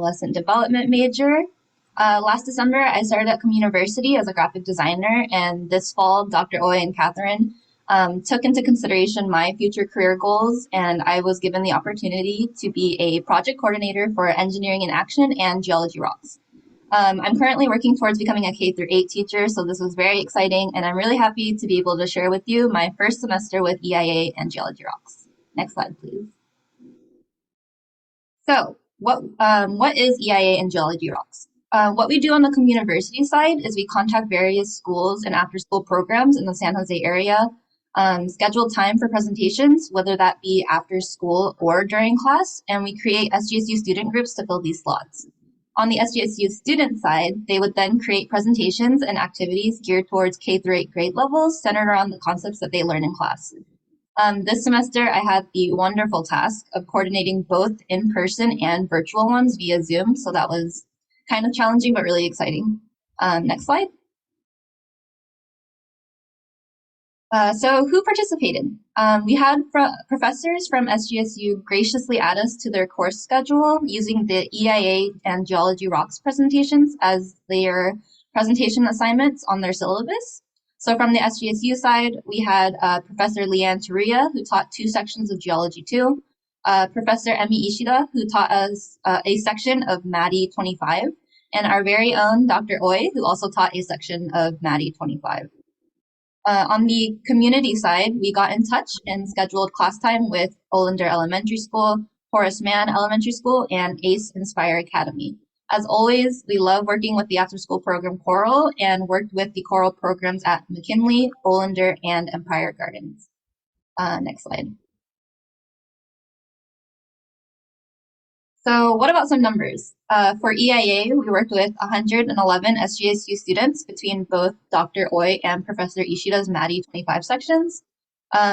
adolescent development major. Last December, I started at CommUniverCity as a graphic designer, and this fall, Dr. Oy and Catherine took into consideration my future career goals, and I was given the opportunity to be a project coordinator for Engineering in Action and Geology Rocks. I'm currently working towards becoming a K-8 teacher, so this was very exciting, and I'm really happy to be able to share with you my first semester with EIA and Geology Rocks. Next slide, please. So, what is EIA and Geology Rocks? What we do on the CommUniverCity side is we contact various schools and after-school programs in the San Jose area, schedule time for presentations, whether that be after school or during class, and we create SJSU student groups to fill these slots. On the SJSU student side, they would then create presentations and activities geared towards K-8 grade levels centered around the concepts that they learn in class. This semester, I had the wonderful task of coordinating both in-person and virtual ones via Zoom, so that was kind of challenging but really exciting. Next slide. So who participated? We had professors from SJSU graciously add us to their course schedule using the EIA and Geology Rocks presentations as their presentation assignments on their syllabus. So from the SJSU side, we had Professor Leanne Taruya, who taught 2 sections of Geology 2, Professor Emi Ishida, who taught us a section of MADI 25, and our very own Dr. Oy, who also taught a section of MADI 25. On the community side, we got in touch and scheduled class time with Olander Elementary School, Horace Mann Elementary School, and ACE Inspire Academy. As always, we love working with the after-school program Coral and worked with the Coral programs at McKinley, Olander, and Empire Gardens. Next slide. So what about some numbers? For EIA, we worked with 111 SJSU students between both Dr. Oy and Professor Ishida's MADI 25 sections.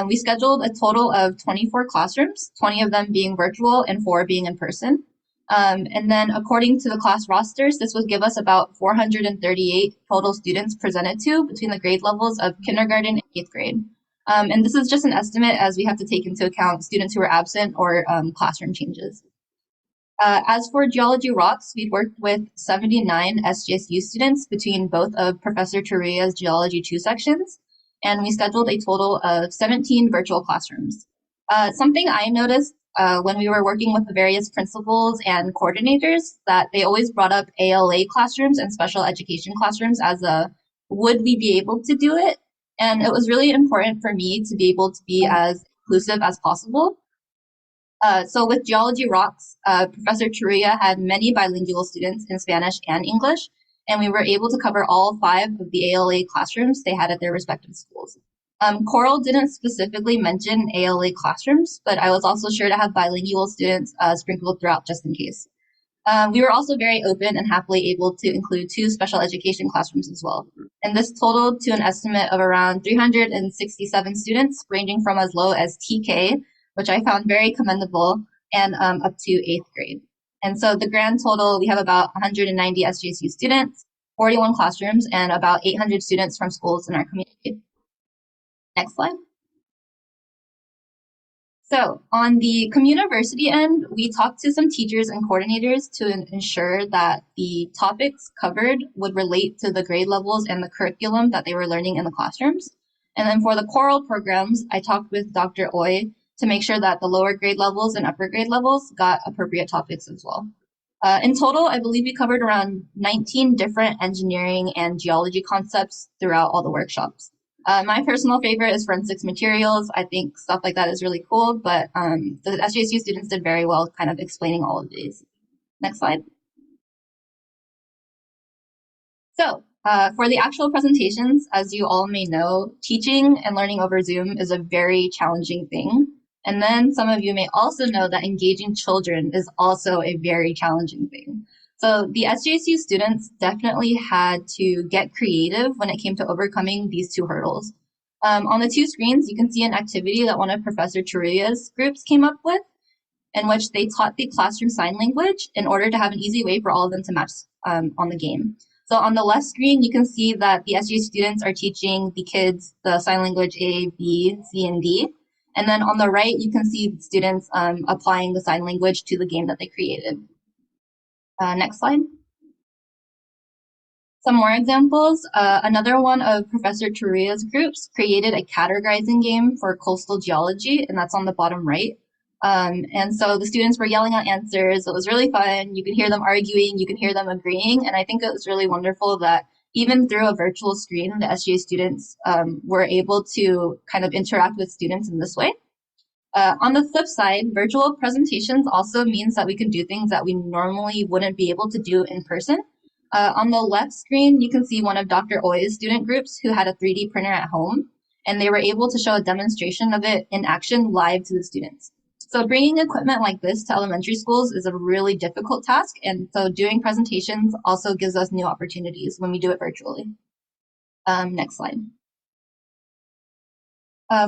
We scheduled a total of 24 classrooms, 20 of them being virtual and 4 being in person. And then according to the class rosters, this would give us about 438 total students presented to between the grade levels of kindergarten and 8th grade. And this is just an estimate as we have to take into account students who are absent or classroom changes. As for Geology Rocks, we'd worked with 79 SJSU students between both of Professor Taruya's Geology 2 sections, and we scheduled a total of 17 virtual classrooms. Something I noticed when we were working with the various principals and coordinators, that they always brought up ALA classrooms and special education classrooms as a, would we be able to do it? And it was really important for me to be able to be as inclusive as possible. So with Geology Rocks, Professor Taruya had many bilingual students in Spanish and English, and we were able to cover all 5 of the ALA classrooms they had at their respective schools. Coral didn't specifically mention ALA classrooms, but I was also sure to have bilingual students sprinkled throughout just in case. We were also very open and happily able to include 2 special education classrooms as well. And this totaled to an estimate of around 367 students, ranging from as low as TK, which I found very commendable, and up to 8th grade. And so the grand total, we have about 190 SJSU students, 41 classrooms, and about 800 students from schools in our community. Next slide. So on the CommUniverCity end, we talked to some teachers and coordinators to ensure that the topics covered would relate to the grade levels and the curriculum that they were learning in the classrooms. And then for the Coral programs, I talked with Dr. Oy to make sure that the lower grade levels and upper grade levels got appropriate topics as well. In total, I believe we covered around 19 different engineering and geology concepts throughout all the workshops. My personal favorite is forensics materials. I think stuff like that is really cool, but the SJSU students did very well kind of explaining all of these. Next slide. So for the actual presentations, as you all may know, teaching and learning over Zoom is a very challenging thing. And then some of you may also know that engaging children is also a very challenging thing. So the SJSU students definitely had to get creative when it came to overcoming these 2 hurdles. On the 2 screens, you can see an activity that one of Professor Taruya's groups came up with, in which they taught the classroom sign language in order to have an easy way for all of them to match on the game. So on the left screen, you can see that the SJSU students are teaching the kids the sign language A, B, C, and D. And then on the right, you can see students applying the sign language to the game that they created. Next slide. Some more examples. Another one of Professor Turia's groups created a categorizing game for coastal geology, and that's on the bottom right. And so the students were yelling out answers. It was really fun. You can hear them arguing, you can hear them agreeing. And I think it was really wonderful that even through a virtual screen, the SGA students were able to kind of interact with students in this way. On the flip side, virtual presentations also means that we can do things that we normally wouldn't be able to do in person. On the left screen, you can see one of Dr. Oi's student groups who had a 3D printer at home, and they were able to show a demonstration of it in action live to the students. So bringing equipment like this to elementary schools is a really difficult task, and so doing presentations also gives us new opportunities when we do it virtually. Next slide.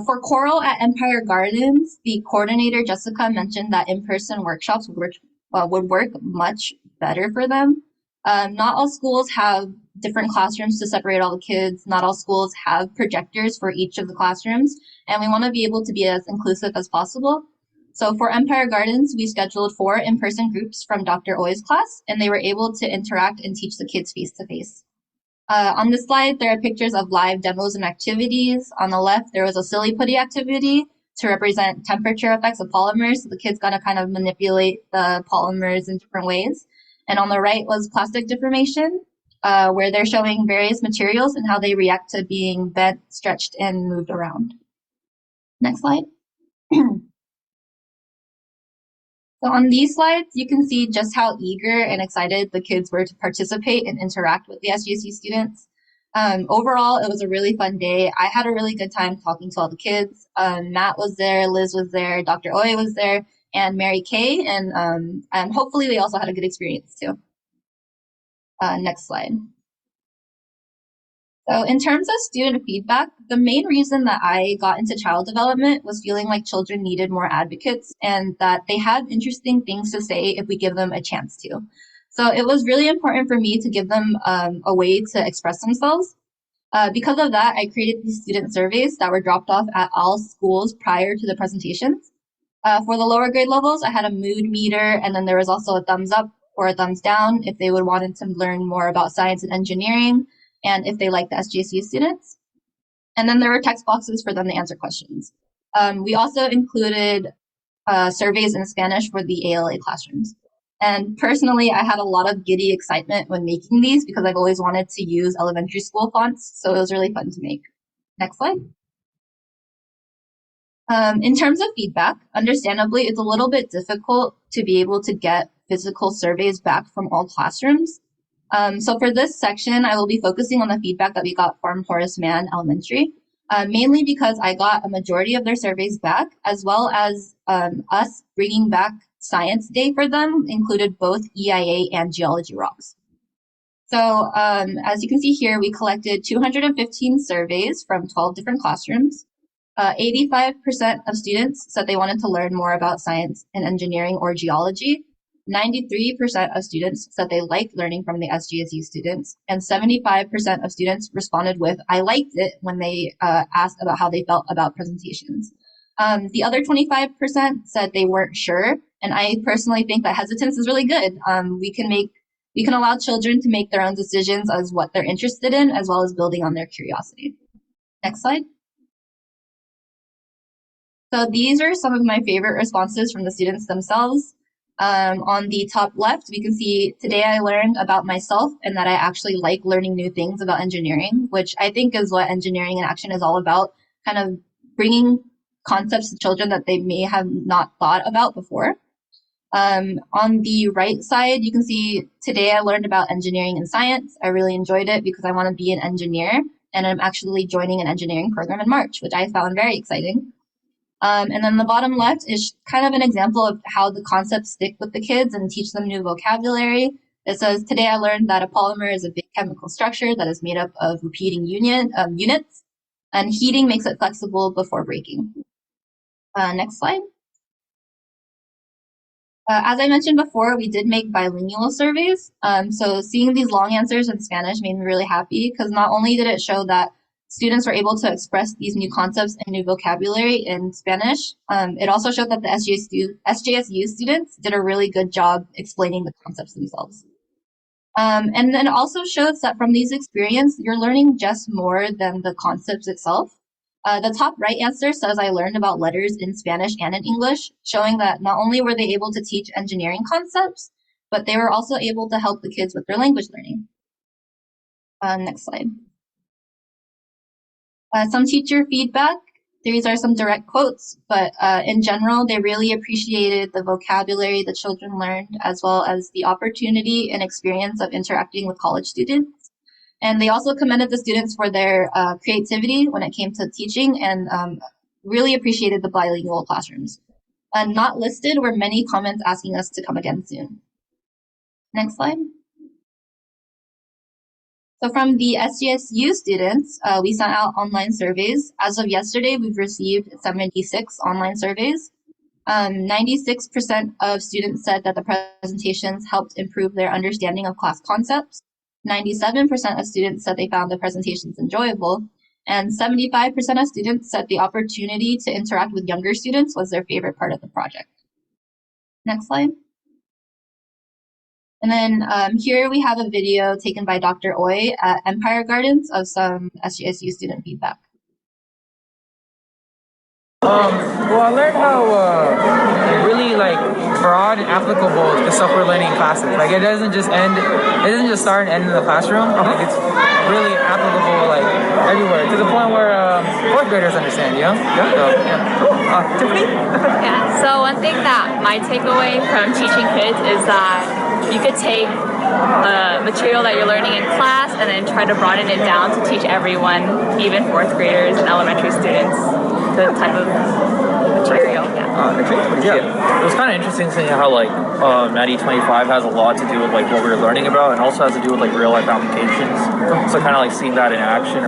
For choral at Empire Gardens, the coordinator, Jessica, mentioned that in-person workshops would work much better for them. Not all schools have different classrooms to separate all the kids. Not all schools have projectors for each of the classrooms, and we want to be able to be as inclusive as possible. So for Empire Gardens, we scheduled 4 in-person groups from Dr. Oi's class, and they were able to interact and teach the kids face-to-face. On this slide, there are pictures of live demos and activities. On the left, there was a silly putty activity to represent temperature effects of polymers. So the kids got to kind of manipulate the polymers in different ways. And on the right was plastic deformation, where they're showing various materials and how they react to being bent, stretched, and moved around. Next slide. So on these slides, you can see just how eager and excited the kids were to participate and interact with the SGSU students. Overall, it was a really fun day. I had a really good time talking to all the kids. Matt was there, Liz was there, Dr. Oy was there, and Mary Kay, and hopefully they also had a good experience too. Next slide. So in terms of student feedback, the main reason that I got into child development was feeling like children needed more advocates and that they had interesting things to say if we give them a chance to. So it was really important for me to give them a way to express themselves. Because of that, I created these student surveys that were dropped off at all schools prior to the presentations. For the lower grade levels, I had a mood meter, and then there was also a thumbs up or a thumbs down if they would wanted to learn more about science and engineering, and if they like the SGSU students. And then there were text boxes for them to answer questions. We also included surveys in Spanish for the ALA classrooms. And personally, I had a lot of giddy excitement when making these because I've always wanted to use elementary school fonts, so it was really fun to make. Next slide. In terms of feedback, understandably, it's a little bit difficult to be able to get physical surveys back from all classrooms. So for this section, I will be focusing on the feedback that we got from Horace Mann Elementary, mainly because I got a majority of their surveys back, as well as us bringing back Science Day for them included both EIA and Geology Rocks. So as you can see here, we collected 215 surveys from 12 different classrooms. 85% of students said they wanted to learn more about science and engineering or geology. 93% of students said they liked learning from the SGSU students, and 75% of students responded with, I liked it, when they asked about how they felt about presentations. The other 25% said they weren't sure, and I personally think that hesitance is really good. We can allow children to make their own decisions as what they're interested in, as well as building on their curiosity. Next slide. So these are some of my favorite responses from the students themselves. On the top left, we can see, today I learned about myself and that I actually like learning new things about engineering, which I think is what engineering in action is all about, kind of bringing concepts to children that they may have not thought about before. On the right side, you can see, today I learned about engineering and science. I really enjoyed it because I want to be an engineer, and I'm actually joining an engineering program in March, which I found very exciting. And then the bottom left is kind of an example of how the concepts stick with the kids and teach them new vocabulary. It says, today I learned that a polymer is a big chemical structure that is made up of repeating units, and heating makes it flexible before breaking. Next slide. As I mentioned before, we did make bilingual surveys. So seeing these long answers in Spanish made me really happy because not only did it show that students were able to express these new concepts and new vocabulary in Spanish. It also showed that the SJSU students did a really good job explaining the concepts themselves. And then it also shows that from these experiences, you're learning just more than the concepts itself. The top right answer says I learned about letters in Spanish and in English, showing that not only were they able to teach engineering concepts, but they were also able to help the kids with their language learning. Next slide. Some teacher feedback. These are some direct quotes, but in general, they really appreciated the vocabulary the children learned, as well as the opportunity and experience of interacting with college students. And they also commended the students for their creativity when it came to teaching, and really appreciated the bilingual classrooms. Not listed were many comments asking us to come again soon. Next slide. So from the SJSU students, we sent out online surveys. As of yesterday, we've received 76 online surveys. 96% of students said that the presentations helped improve their understanding of class concepts. 97% of students said they found the presentations enjoyable. And 75% of students said the opportunity to interact with younger students was their favorite part of the project. Next slide. And then here we have a video taken by Dr. Oy at Empire Gardens of some SJSU student feedback. Well, I learned how really broad and applicable the stuff we're learning in classes. It doesn't just start and end in the classroom. It's really applicable everywhere, to the point where fourth graders understand, you know? Yeah. So, yeah. Tiffany? Yeah, so one thing that my takeaway from teaching kids is that you could take the material that you're learning in class and then try to broaden it down to teach everyone, even fourth graders and elementary students, the type of material. Yeah. It was kind of interesting seeing how Maddie 25 has a lot to do with what we're learning about, and also has to do with real life applications. So kind of seeing that in action.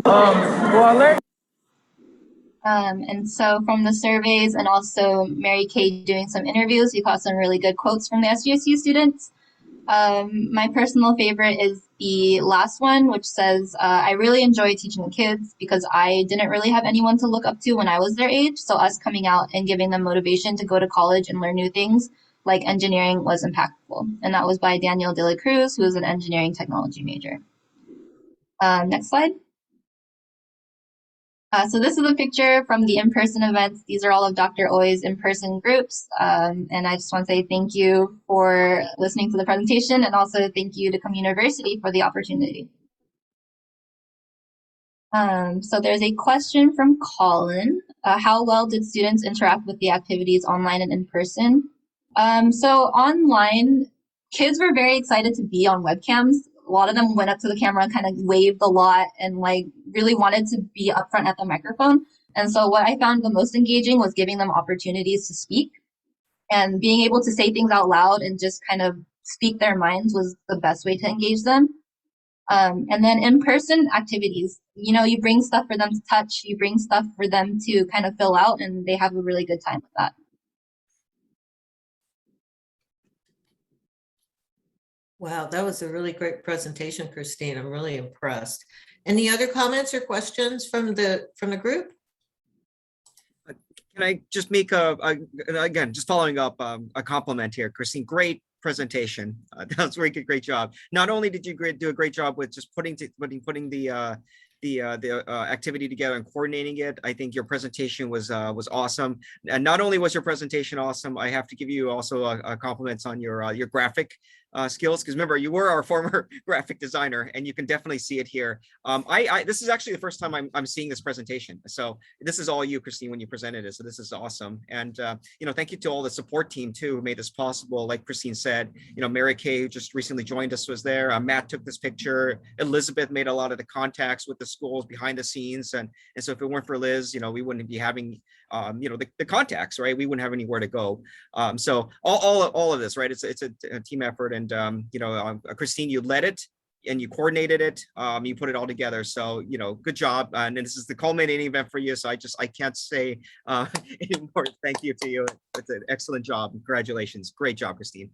Well, I learned. And so from the surveys and also Mary Kay doing some interviews, we got some really good quotes from the SJSU students. My personal favorite is the last one, which says, I really enjoy teaching the kids because I didn't really have anyone to look up to when I was their age. So us coming out and giving them motivation to go to college and learn new things like engineering was impactful. And that was by Daniel De La Cruz, who is an engineering technology major. Next slide. So this is a picture from the in-person events. These are all of Dr. Oy's in-person groups. And I just want to say thank you for listening to the presentation, and also thank you to CommUniverCity for the opportunity. So there's a question from Colin. How well did students interact with the activities online and in person? So online, kids were very excited to be on webcams. A lot of them went up to the camera and kind of waved a lot and really wanted to be up front at the microphone. And so what I found the most engaging was giving them opportunities to speak, and being able to say things out loud and just kind of speak their minds was the best way to engage them. And then in-person activities, you bring stuff for them to touch, you bring stuff for them to kind of fill out, and they have a really good time with that. Wow, that was a really great presentation, Cristine. I'm really impressed. Any other comments or questions from the group? Can I just make again, just following up, a compliment here, Cristine, great presentation. That was a great job. Not only did you do a great job with just putting the activity together and coordinating it, I think your presentation was awesome. And not only was your presentation awesome, I have to give you also a compliments on your graphic skills, because remember, you were our former graphic designer, and you can definitely see it here. This is actually the first time I'm seeing this presentation, so this is all you, Cristine, when you presented it. So this is awesome, and thank you to all the support team too who made this possible. Like Cristine said, Mary Kay, who just recently joined us, was there. Matt took this picture. Elizabeth made a lot of the contacts with the schools behind the scenes, and so if it weren't for Liz, we wouldn't be having the contacts, right? We wouldn't have anywhere to go. So all of this, right? It's a team effort, and Cristine, you led it and you coordinated it. You put it all together. So good job. And this is the culminating event for you. So I can't say any more. Thank you to you. It's an excellent job. Congratulations. Great job, Cristine.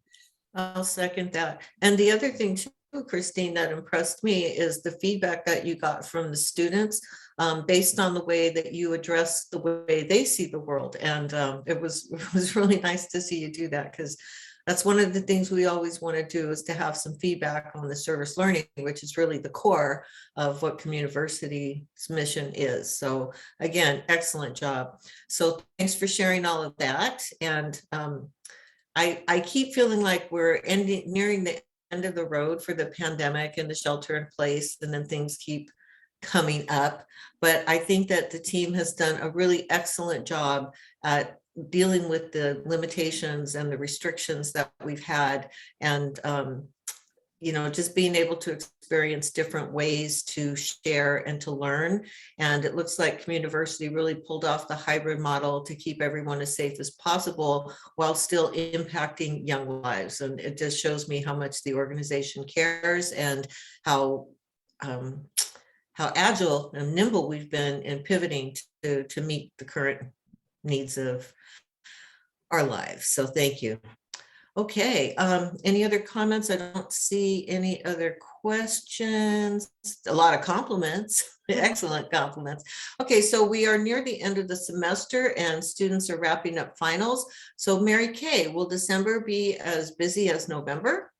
I'll second that. And the other thing too Cristine, that impressed me is the feedback that you got from the students based on the way that you address the way they see the world. And it was really nice to see you do that, because that's one of the things we always want to do, is to have some feedback on the service learning, which is really the core of what CommUnivercity's mission is. So again, excellent job. So thanks for sharing all of that. And I keep feeling like we're nearing the end of the road for the pandemic and the shelter in place, and then things keep coming up. But I think that the team has done a really excellent job at dealing with the limitations and the restrictions that we've had, and just being able to experience different ways to share and to learn. And it looks like CommUnivercity really pulled off the hybrid model to keep everyone as safe as possible while still impacting young lives. And it just shows me how much the organization cares, and how agile and nimble we've been in pivoting to meet the current needs of our lives. So thank you. Okay, any other comments? I don't see any other questions. A lot of compliments, excellent compliments. Okay, so we are near the end of the semester and students are wrapping up finals. So Mary Kay, will December be as busy as November?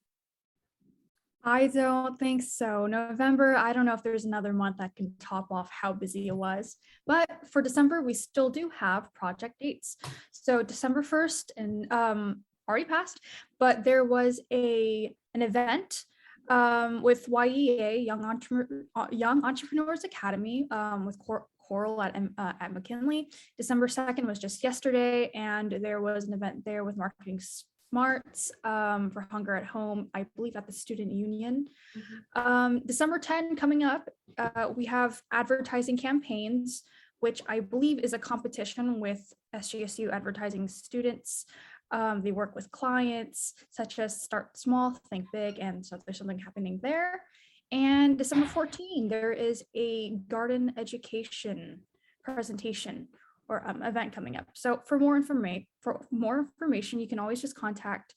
I don't think so. November, I don't know if there's another month that can top off how busy it was. But for December, we still do have project dates. So December 1st, and already passed, but there was an event with YEA, Young Entrepreneurs Academy, with Coral at McKinley. December 2nd was just yesterday, and there was an event there with Marketing Smarts for Hunger at Home, I believe at the Student Union. December 10 coming up, we have advertising campaigns, which I believe is a competition with SJSU advertising students. They work with clients such as Start Small, Think Big, and so there's something happening there. And December 14, there is a garden education presentation or event coming up. So for more information, you can always just contact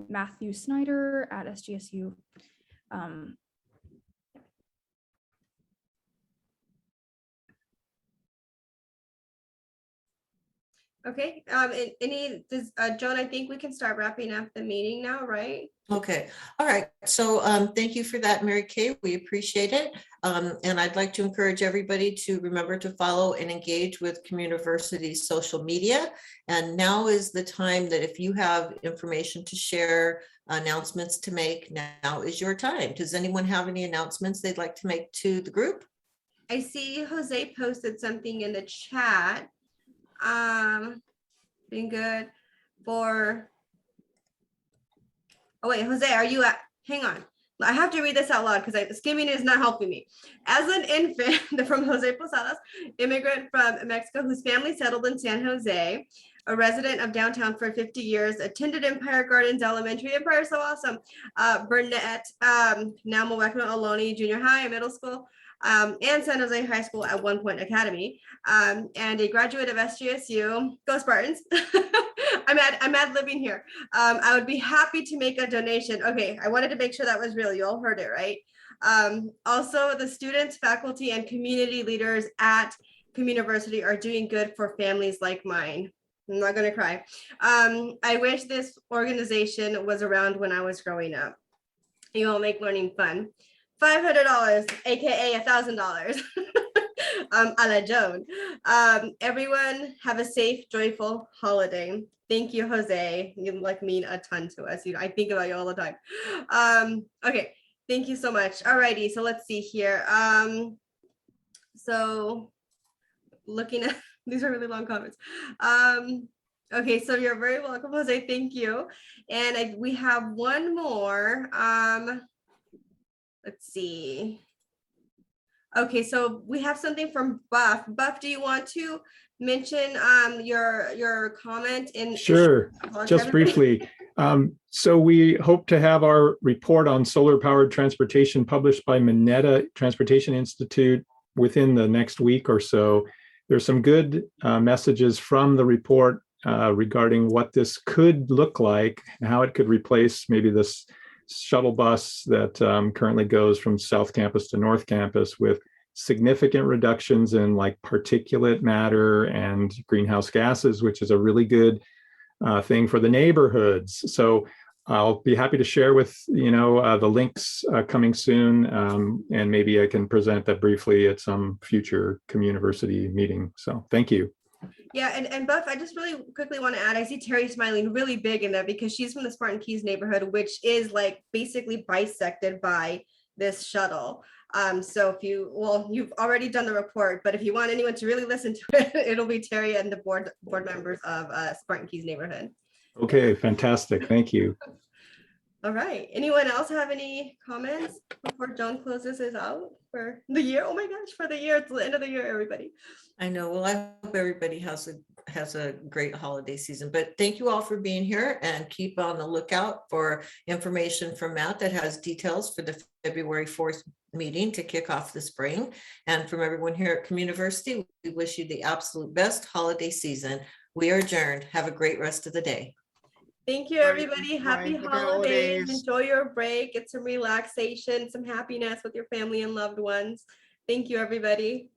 Matthew Snyder at SJSU. Okay, Joan, I think we can start wrapping up the meeting now, right? Okay, all right. So thank you for that, Mary Kay. We appreciate it. And I'd like to encourage everybody to remember to follow and engage with CommUnivercity's social media. And now is the time that if you have information to share, announcements to make, now is your time. Does anyone have any announcements they'd like to make to the group? I see Jose posted something in the chat. Been good for, oh wait, Jose, are you at, hang on. I have to read this out loud because skimming is not helping me. As an infant, from Jose Posadas, immigrant from Mexico whose family settled in San Jose, a resident of downtown for 50 years, attended Empire Gardens Elementary, Empire, so awesome, Burnett, now Mwekma Ohlone Junior High and Middle School, and San Jose High School at one point Academy, and a graduate of SJSU. Go Spartans. I'm ad living here. I would be happy to make a donation. Okay, I wanted to make sure that was real. You all heard it, right? Also, the students, faculty, and community leaders at CommUnivercity are doing good for families like mine. I'm not gonna cry. I wish this organization was around when I was growing up. You all make learning fun. $500, aka $1,000. A la Joan. Everyone have a safe, joyful holiday. Thank you, Jose. You like mean a ton to us. I think about you all the time. Okay, thank you so much. Alrighty, so let's see here. So looking at these are really long comments. Okay, so you're very welcome, Jose. Thank you. And we have one more. Let's see. Okay, so we have something from Buff. Buff, do you want to mention your comment in? Sure, just briefly. So we hope to have our report on solar powered transportation published by Mineta Transportation Institute within the next week or so. There's some good messages from the report regarding what this could look like, how it could replace maybe this shuttle bus that currently goes from South Campus to North Campus with significant reductions in like particulate matter and greenhouse gases, which is a really good thing for the neighborhoods. So I'll be happy to share with the links coming soon, and maybe I can present that briefly at some future CommUnivercity meeting. So thank you. Yeah, and Buff, I just really quickly want to add, I see Terry smiling really big in there because she's from the Spartan Keys neighborhood, which is like basically bisected by this shuttle. So if you've already done the report, but if you want anyone to really listen to it, it'll be Terry and the board members of Spartan Keys neighborhood. Okay, fantastic. Thank you. All right. Anyone else have any comments before John closes us out for the year? Oh my gosh, for the year. It's the end of the year, everybody. I know. Well, I hope everybody has a great holiday season. But thank you all for being here, and keep on the lookout for information from Matt that has details for the February 4th meeting to kick off the spring. And from everyone here at CommUnivercity, we wish you the absolute best holiday season. We are adjourned. Have a great rest of the day. Thank you, everybody. Happy Happy holidays. holidays. Enjoy your break. Get some relaxation, some happiness with your family and loved ones. Thank you, everybody.